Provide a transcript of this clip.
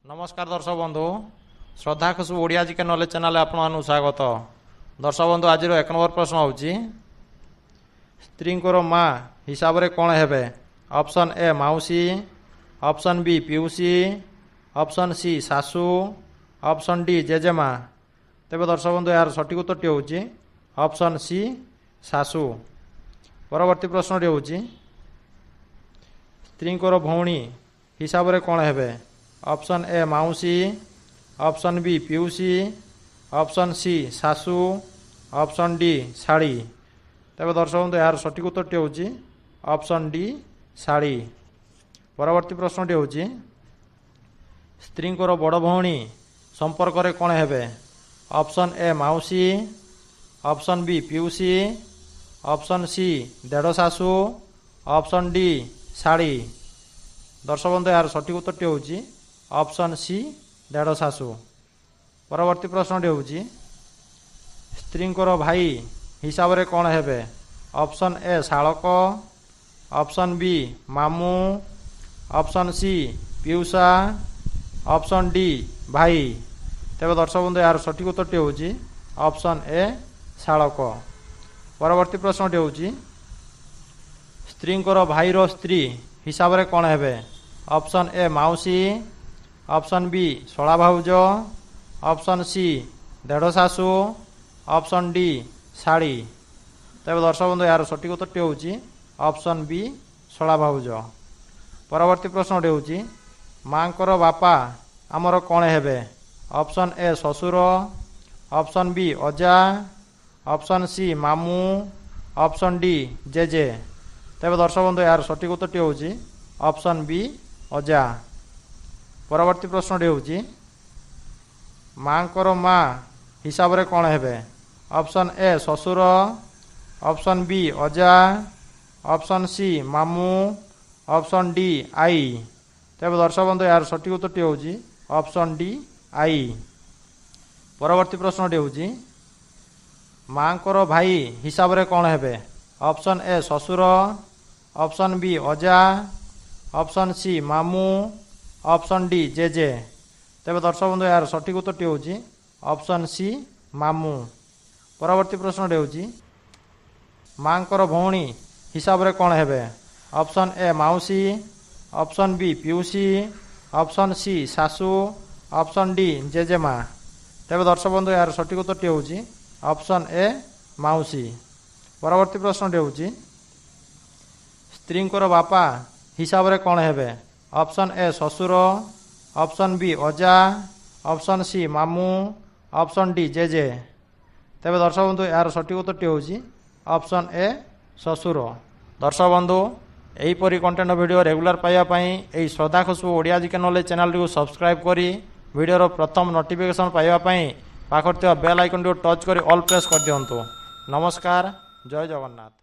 नमस्कार दर्शक बंधु श्रद्धा खुशबू ओडिया जी के नॉलेज चैनल आपन स्वागत। दर्शक बंधु आज एक नंबर प्रश्न हूँ स्त्री माँ हिसाब से कौन है? ऑप्शन ए मौसी, ऑप्शन बी पिउसी, ऑप्शन सी सासू, ऑप्शन डी जेजेमा। तेज दर्शक बंधु यार सठिक उत्तर हूँ ऑप्शन सी सासू। परवर्ती प्रश्न हूँ स्त्री भौणी हिसाब से कौन है? ऑप्शन ए मौसी, ऑप्शन बी पिउसी, ऑप्शन सी सासू, ऑप्शन डी शाड़ी। तेज दर्शक बंधु यार सठिक उत्तर हूँ ऑप्शन डी शाड़ी। परवर्ती प्रश्न हूँ स्त्री बड़ भौणी संपर्क में कौन है? ऑप्शन ए मौसी, ऑप्शन बी पिउसी, ऑप्शन सी देढ़ सासू, ऑप्शन डी शाड़ी। दर्शक बंधु यार सठिक उत्तर हूँ ऑप्शन सी देढ़ सासू। परवर्ती प्रश्न हूँ स्त्री भाई हिसाब से कौन है? ऑप्शन ए शालक, ऑप्शन बी मामू, ऑप्शन सी पिउसा, ऑप्शन डी भाई। तेज दर्शक बंधु यार सठिक उत्तर हूँ ऑप्शन ए शालक। परवर्ती प्रश्न हूँ स्त्री भाईर स्त्री हिसाब से कौन है? ऑप्शन ए मौसी, ऑप्शन बी शला भाउज, ऑप्शन सी देढ़ सासू, ऑप्शन डी शाड़ी। तेज दर्शक बंधु यार सठिक उत्तर हूँ ऑप्शन बी शला भाउज। परवर्ती प्रश्न हूँ माँ बापा आमर कौन है? ऑप्शन ए ससुर, ऑप्शन बी अजा, ऑप्शन सी मामू, ऑप्शन डी जेजे। तेज दर्शक बंधु यार सठिक उत्तर हूँ ऑप्शन बी अजा। परवर्ती प्रश्न हूँ माँ माँ हिसाब से कौन है? ऑप्शन ए ससुर, ऑप्शन बी अजा, ऑप्शन सी मामू, ऑप्शन डी आई। तेज दर्शक बंधु यार सठिक उत्तर हूँ ऑप्शन डी आई। परवर्ती प्रश्न हूँ माँ भाई हिसाब से कौन है? ऑप्शन ए ससुर, ऑप्शन बी अजा, ऑप्शन सी मामू, ऑप्शन डी जेजे। तेज दर्शक बंधु यार सठिक उत्तर हूँ ऑप्शन सी मामू। परवर्ती प्रश्न हूँ माँ भौणी हिसाब से कौन है? ऑप्शन ए मौसी, ऑप्शन बी पिउसी, ऑप्शन सी सासू, ऑप्शन डी जेजेमा। तेज दर्शक बंधु यार सठिक उत्तर हूँ ऑप्शन ए मौसी। परवर्ती प्रश्न हूँ स्त्री बापा हिसाब से कौन है? ऑप्शन ए ससुर, ऑप्शन बी अजा, ऑप्शन सी मामू, ऑप्शन डी जेजे। तेज दर्शक बंधु यार सठिक उत्तर हूँ ऑप्शन ए ससुर। दर्शक बंधु यहीपरी कंटेंट वीडियो रेगुलर पाइबापी यही श्रद्धा खुशबू ओडिया जी के नॉलेज चैनल को सब्सक्राइब करी वीडियो प्रथम नोटिफिकेशन पाइबापी पाखर बेल आइकन टच कर ऑल प्रेस कर दिंतु। नमस्कार, जय जगन्नाथ।